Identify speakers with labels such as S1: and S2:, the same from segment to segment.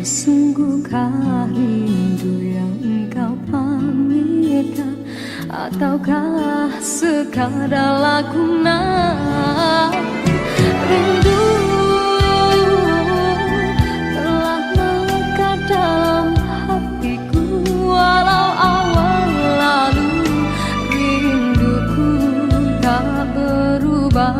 S1: Sesungguhkah rindu yang engkau pamitkan, ataukah sekadar lakonan? Rindu telah melekat dalam hatiku, walau awal lalu rinduku tak berubah.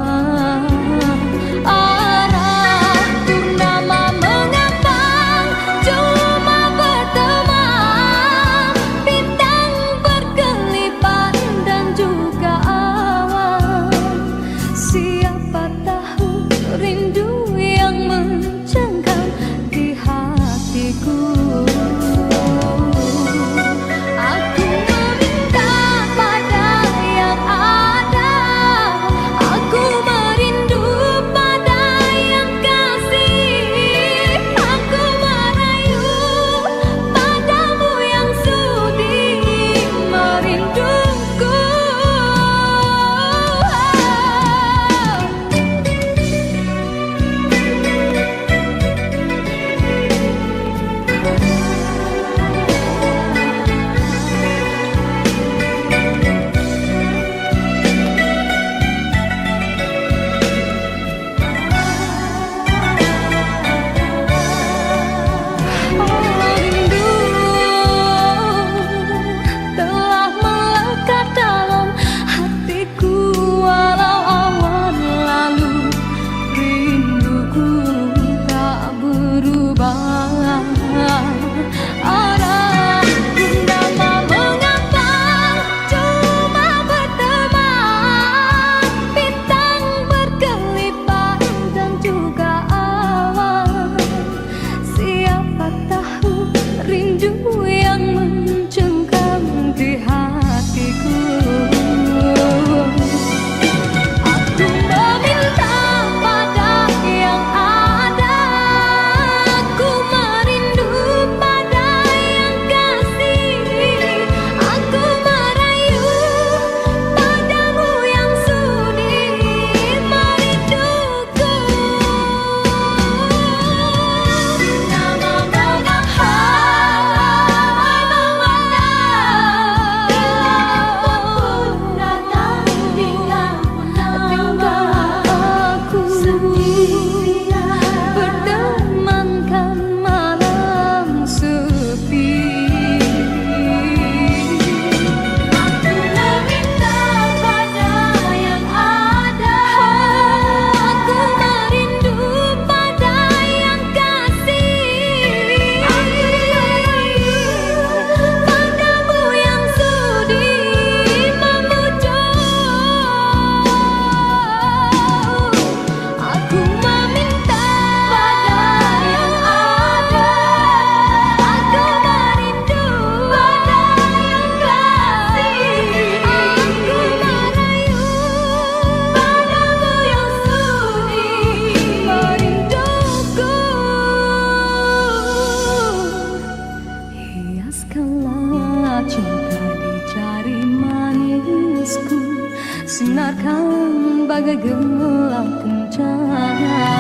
S2: Sinarkan bagai gelang kencana,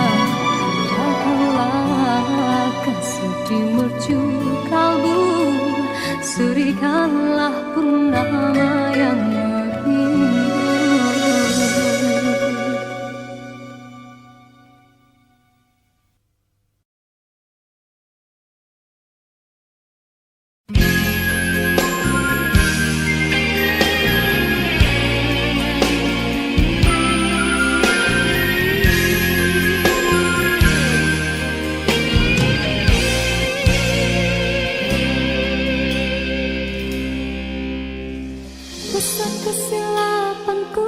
S2: jagalah kasih di mercu kalbu, serikanlah purnama yang merindu.
S1: Besar kesilapanku,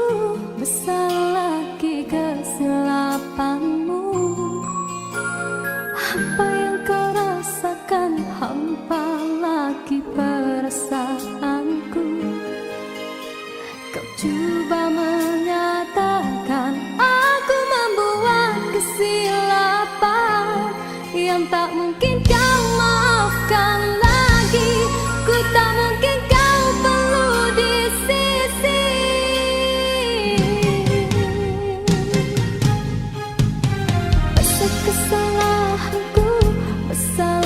S1: besar lagi kesilapanmu. Apa yang kau rasakan, hampa lagi perasaanku. Kau coba menyatakan aku membuat kesilapan yang tak mungkin kau maafkan lagi. Ku tak mungkin kau perlu di sisi. Besar kesalahanku, besar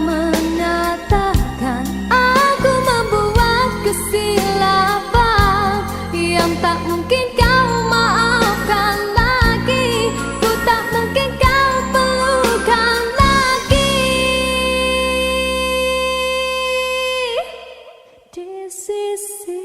S1: menyatakan aku membuat kesilapan yang tak mungkin kau maafkan lagi. Ku tak mungkin kau perlukan lagi. Di sisi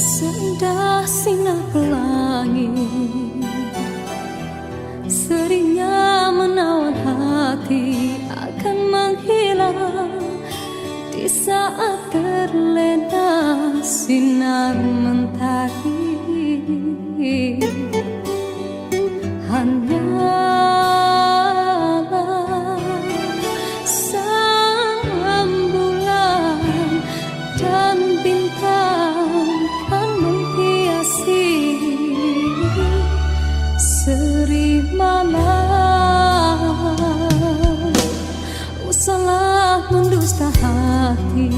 S1: seindah sinar pelangi, seringnya menawan hati akan menghilang di saat terlena sinar mentari. Hanyalah sang rembulan dan bintang kan menghiasi seri malam. Usahlah mendusta hati,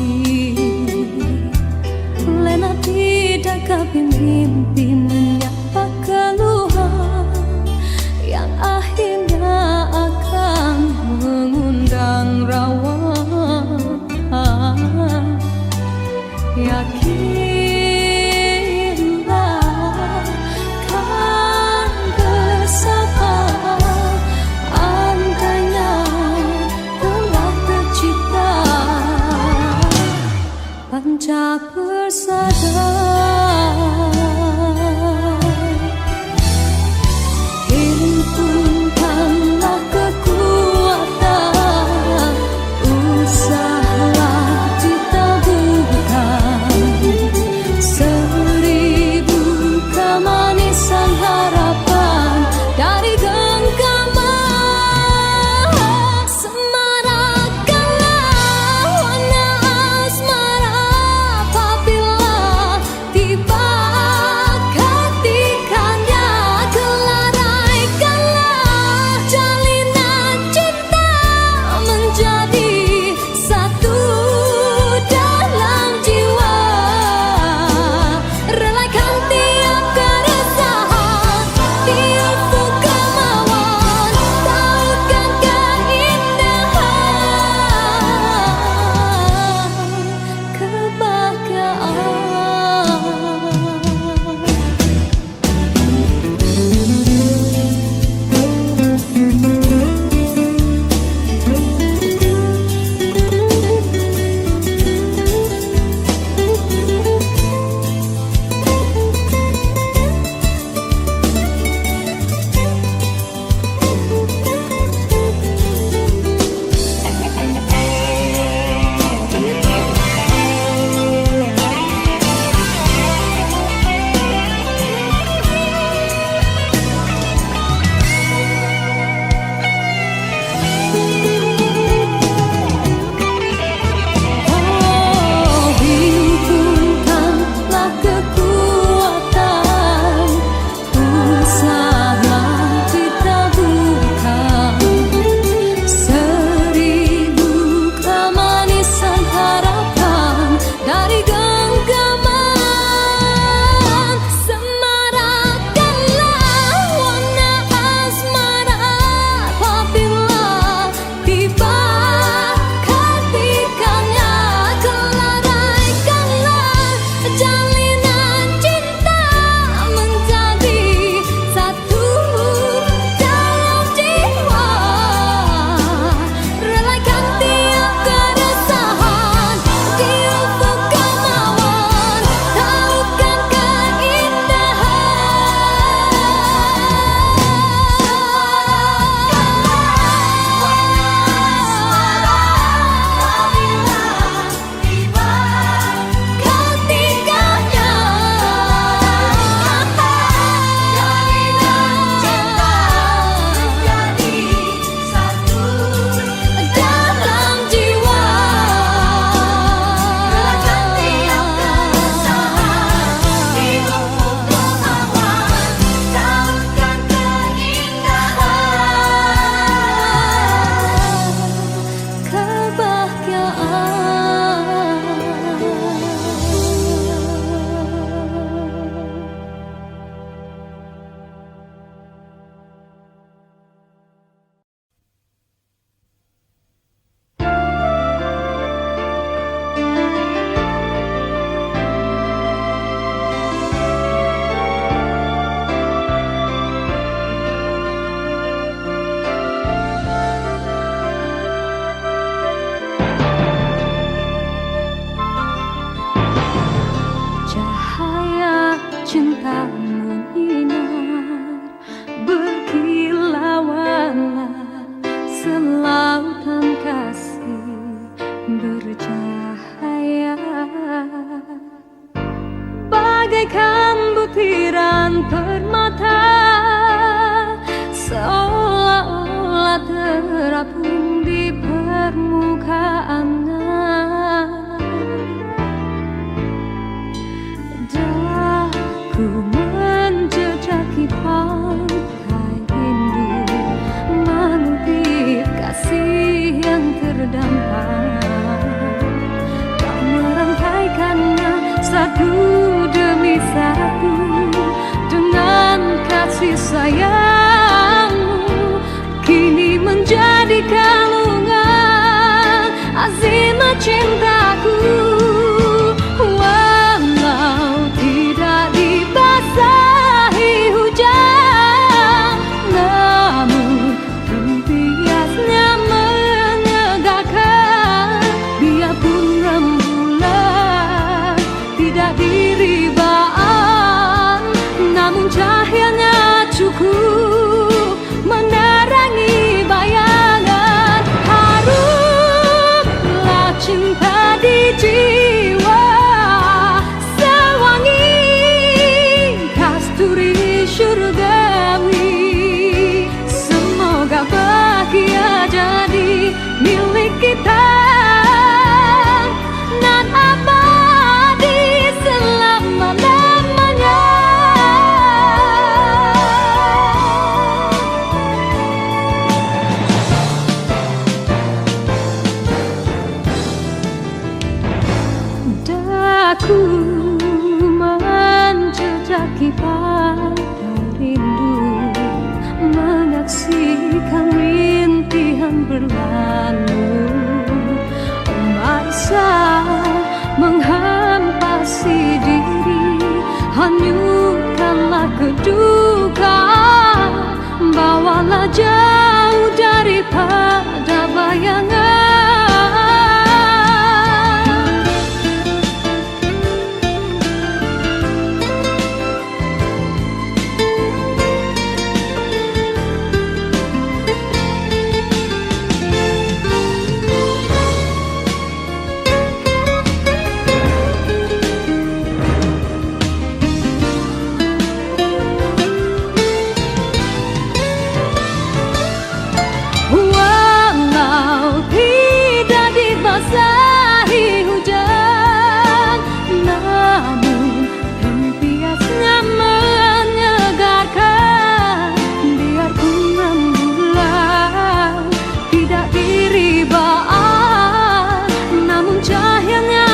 S1: lena tidak mimpi menyapa keluh
S2: terapung di permukaannya. Daku menjejaki pantai rindu, mengutip kasih yang terdampar. Kau merangkaikannya satu demi satu dengan kasih sayangmu, kini menjadi kalungan azimat cintaku. Walau tidak dibasahi hujan, namun tempiasnya menyegarkan. Biarpun rembulan tidak diribaan, namun cahayanya cukup menerangi bayangan. Harumlah cinta di jiwa, sewangi kasturi syurgawi. Semoga bahagia jadi milik kita nan abadi selama-lamanya. Daku menjejaki pantai rindu, menyaksikan rintihan berlalu. Masa menghempasi diri, hanyutkanlah kedukaan, bawalah jauh daripada bayangan. Walau tidak dibasahi hujan, namun tempiasnya menyegarkan. Biarpun rembulan tidak diribaan, namun cahayanya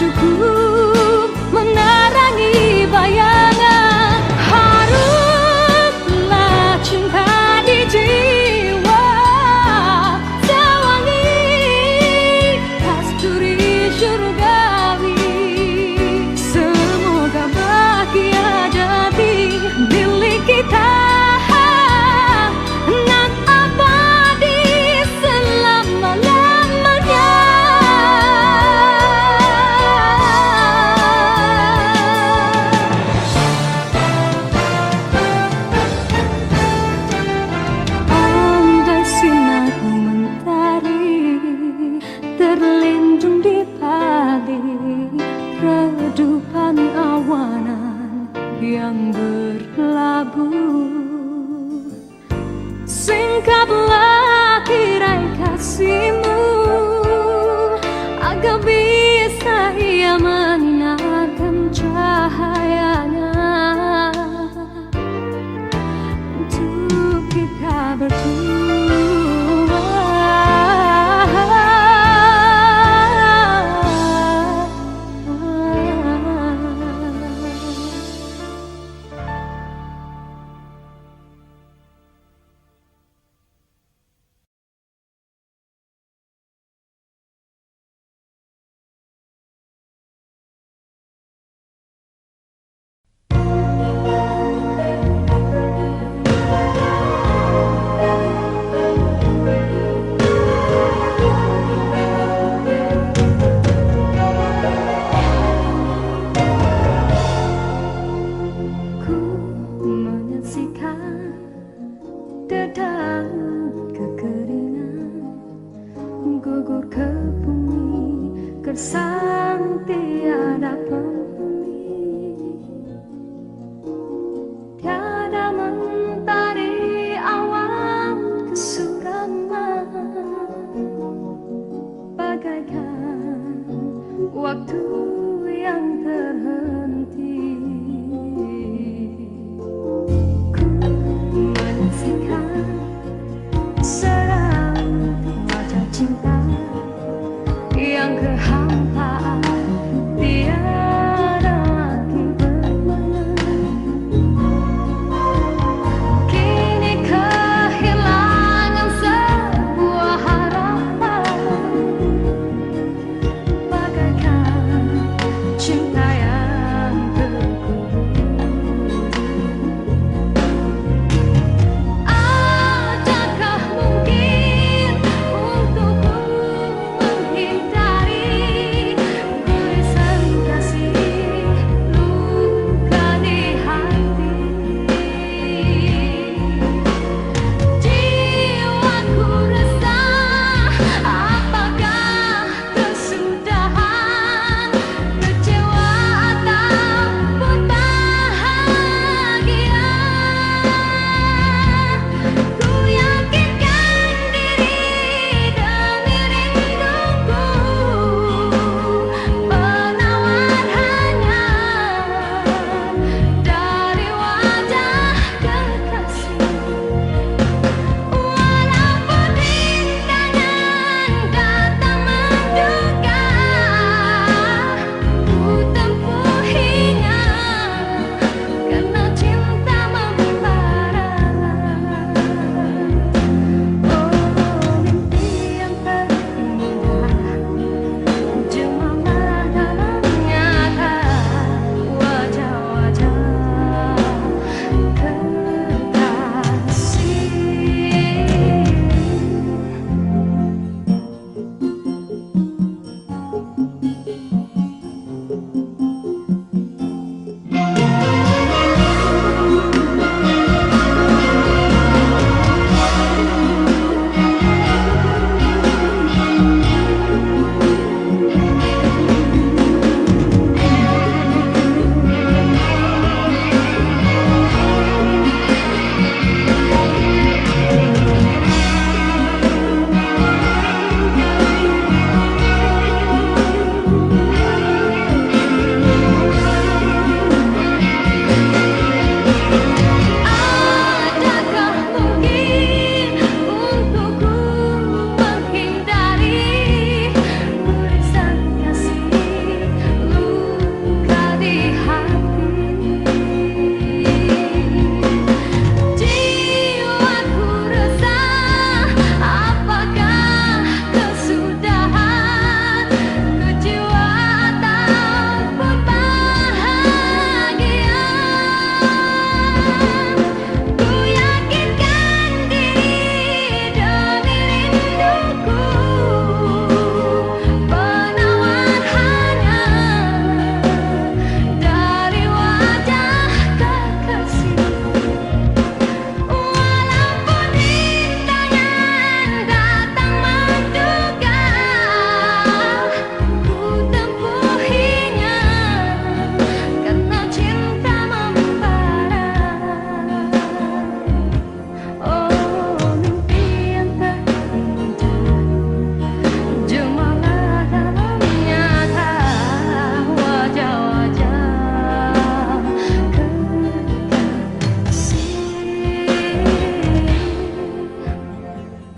S2: cukup menerangi bayangan. Harumlah cinta di jiwa, syurgawi. Semoga bahagia jadi milik kita nan abadi selama-lamanya. Andai sinar mentari terlindung di padi, redupan awanan yang berlabuh, singkaplah tirai kasihmu agar bisa ia menyinarkan cahayanya untuk kita berdua. Sang tiada penghuni, tiada mentari awan kesurat.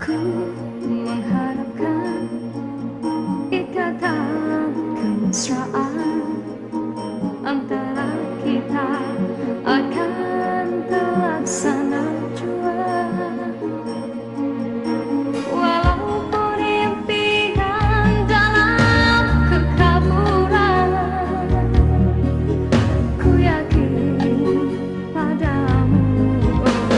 S1: Ku mengharapkan ikatan kemesraan antara kita akan terlaksana jua. Walaupun impian dalam kekaburan, ku yakin padamu, oh,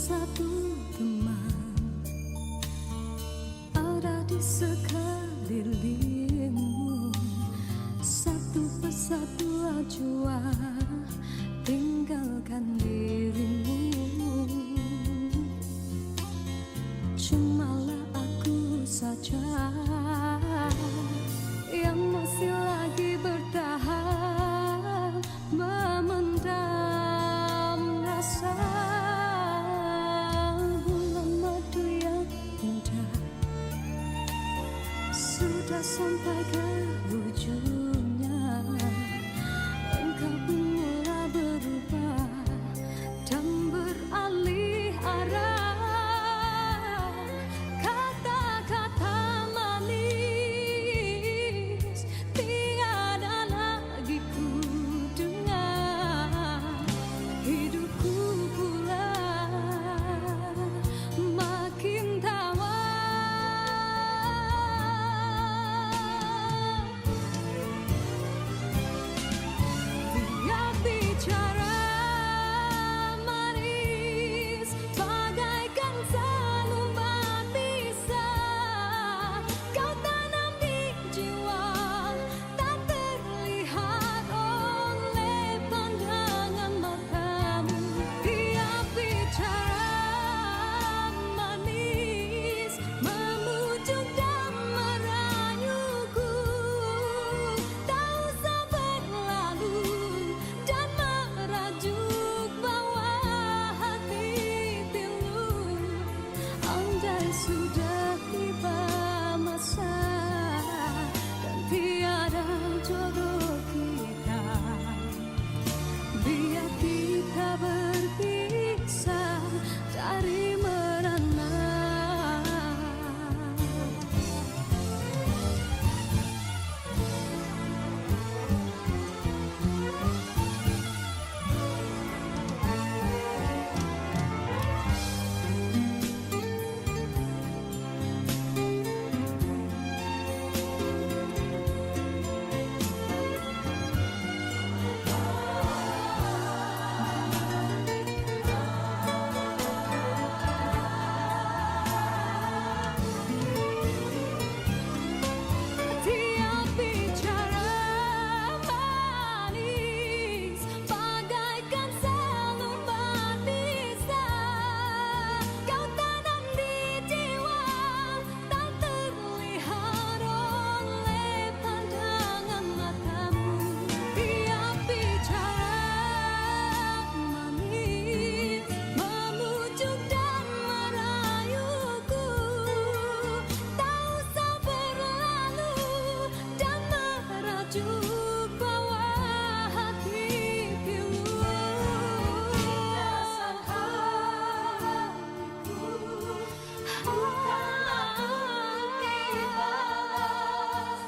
S1: satu teman ada di sekelilingmu, satu persatu ajua tinggalkan dirimu. Cumalah aku saja yang masih lagi bertahan memendam rasa. Bulan madu yang indah sudah sampai ke ujungnya, engkau pun mulai berubah dan beralih arah. Kata-kata manis tiada lagi ku dengar, hidupku pula makin tawar. Dia bicara manis bagaikan seluman bisa kau tanam di jiwa, tak terlihat oleh pandangan matamu. Dia bicara manis memujuk dan merayuku, tak usah berlalu dan merajuk bawa hati pilu. Andai sudah tiba masa dan tiada jodoh kita, biar kita berpisah dari merana. Dia bicara manis bagaikan seluman bisa kau tanam di jiwa, tak terlihat oleh pandangan matamu. Dia bicara manis memujuk dan merayuku, tak usah berlalu dan merajuk bawa hati pilu. Dasar hatiku bukanlah dibalas,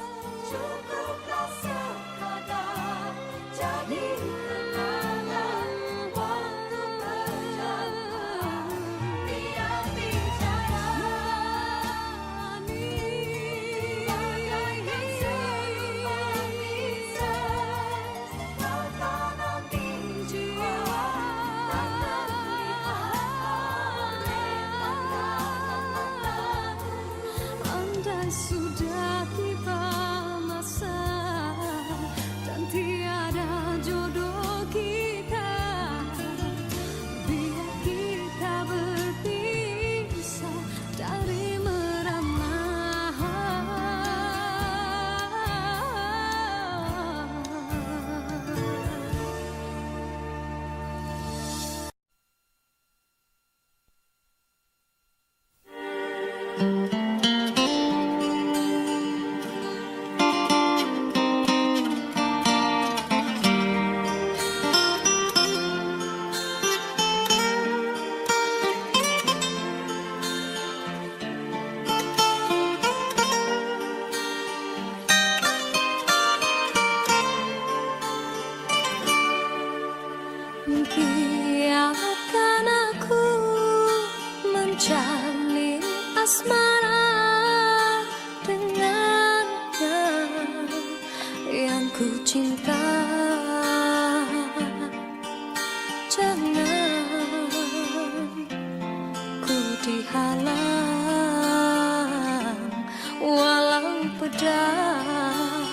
S1: cukuplah sekadar jadi kenangan waktu berjauhan. Dia bicara manis bagaikan seluman bisa kau tanam di jiwa, tak terlihat oleh pandangan matamu. Andai sudah tiba masa dan tiada jodoh kita, biar kita berpisah dari merana. Biarkan aku menjalin asmara dengannya yang ku cinta. Jangan pedang,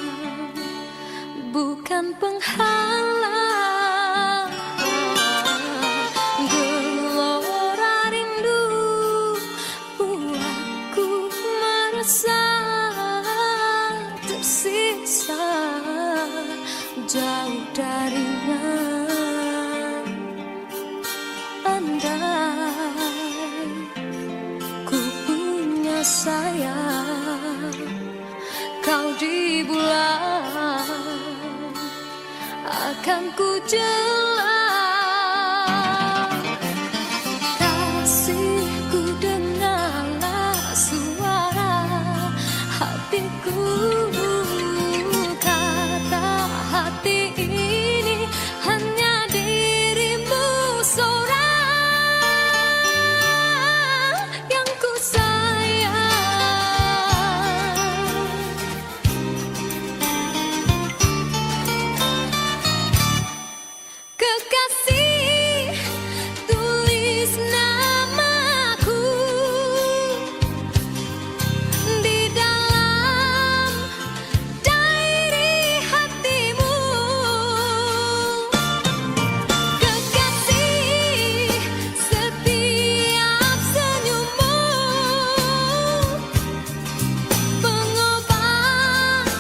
S1: bukan penghalang. Gelora rindu buatku merasa tersisa jauh darinya. Andai ku punya sayang, kau di bulan, akan ku jelas. Kasihku, dengarlah suara hatiku. Kata hati ini hanya dirimu seorang yang ku sayang. Kekasih, tulis namaku di dalam diary hatimu. Kekasih, setiap senyummu pengobat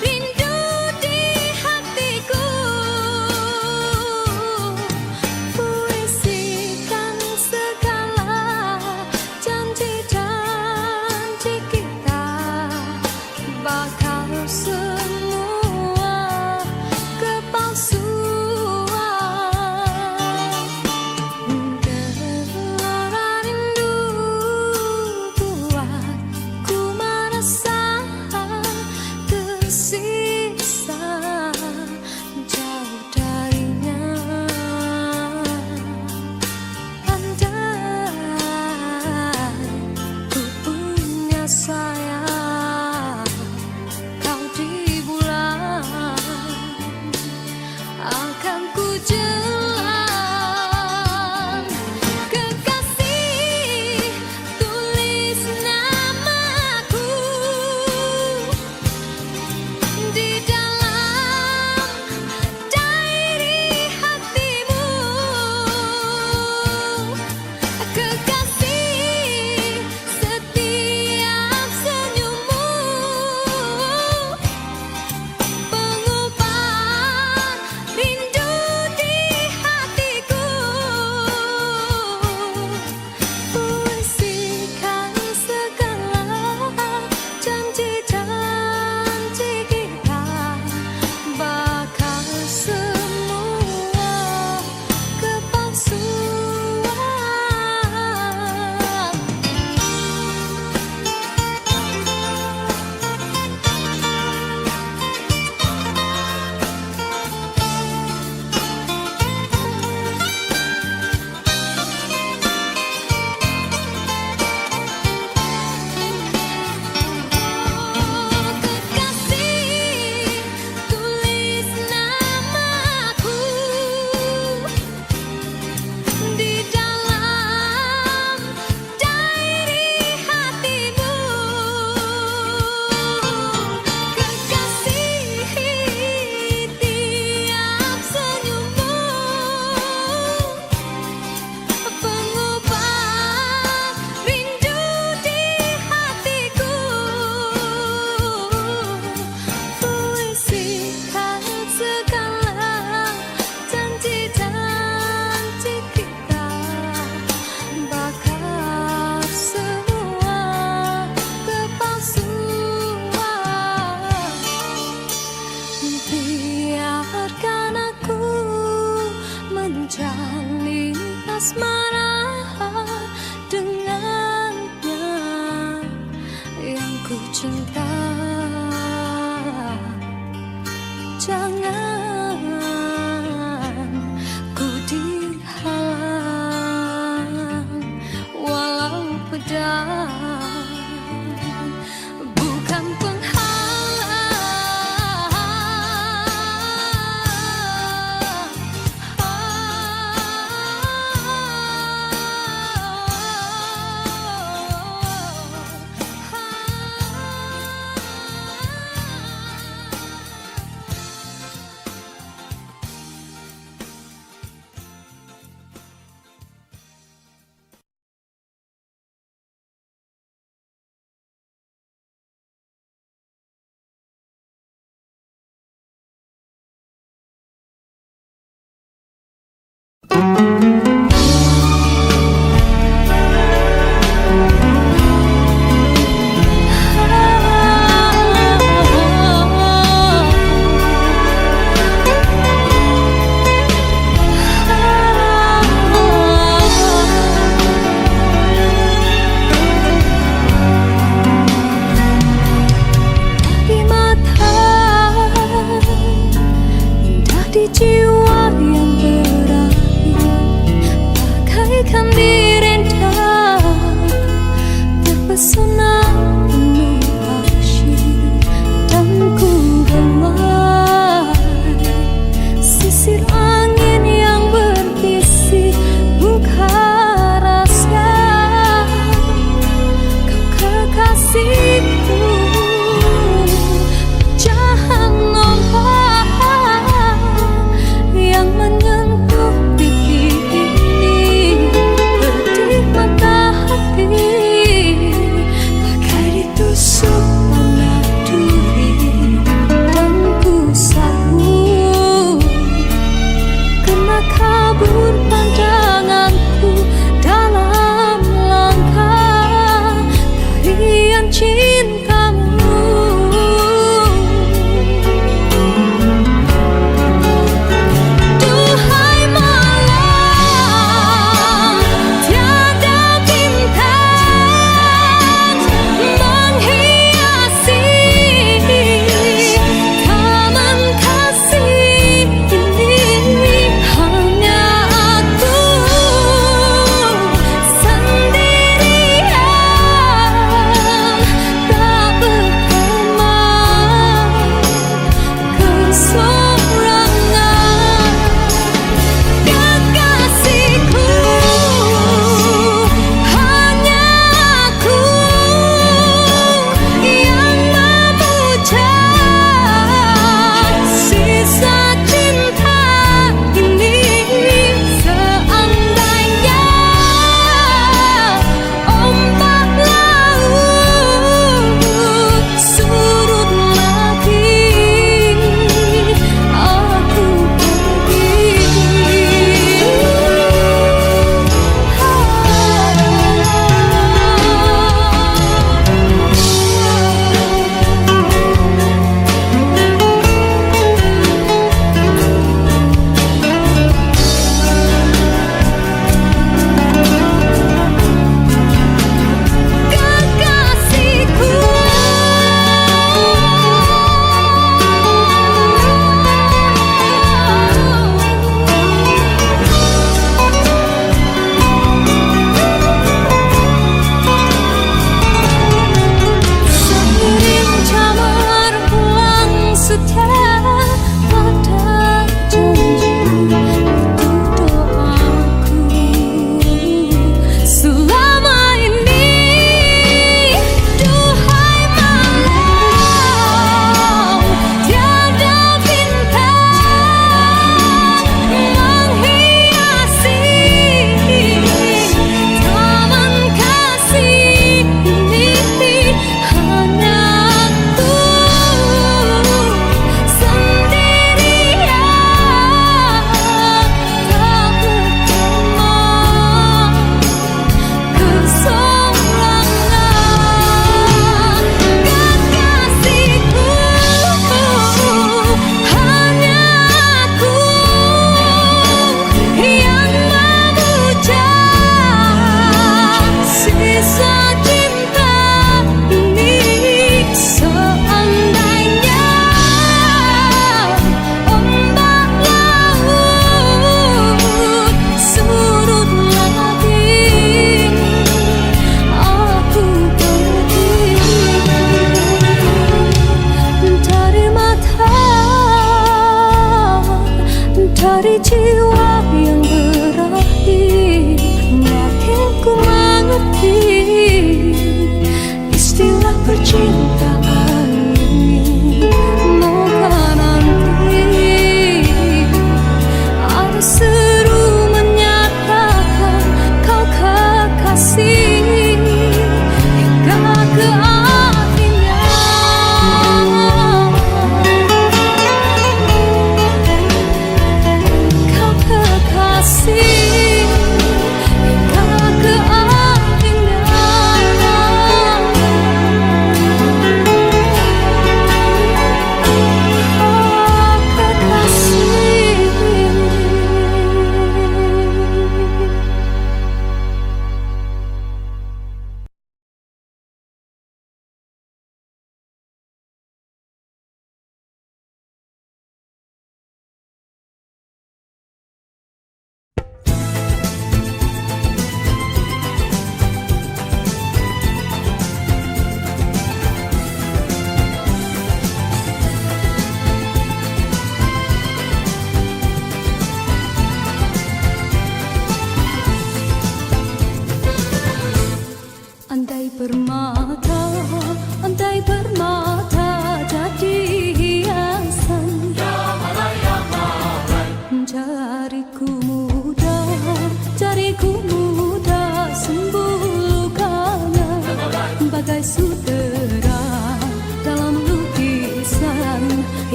S1: rindu di hatiku. Puisikan segala janji-janji kita, bakal semua kepalsuan. Gelora rindu buatku merasa tersisa jauh darinya. Andai ku punya sayang, kau di bulan, akan ku jelas. Kekasih, tulis namaku di dalam diary hatimu. Kekasih, setiap senyummu pengobat rindu di hatiku. Puisikan segala janji-janji kita, bakal semua kepalsuan. Kekasih, tulis namaku di dalam diary hatimu. Kekasih, tiap senyummu pengobat rindu di hatiku. Puisikan segala janji-janji kita, bakal semua kepalsuan. Biarkan aku menjalin asmara dengannya yang ku cinta. Jangan ku dihalang walau pedang, bukan penghalang. Ku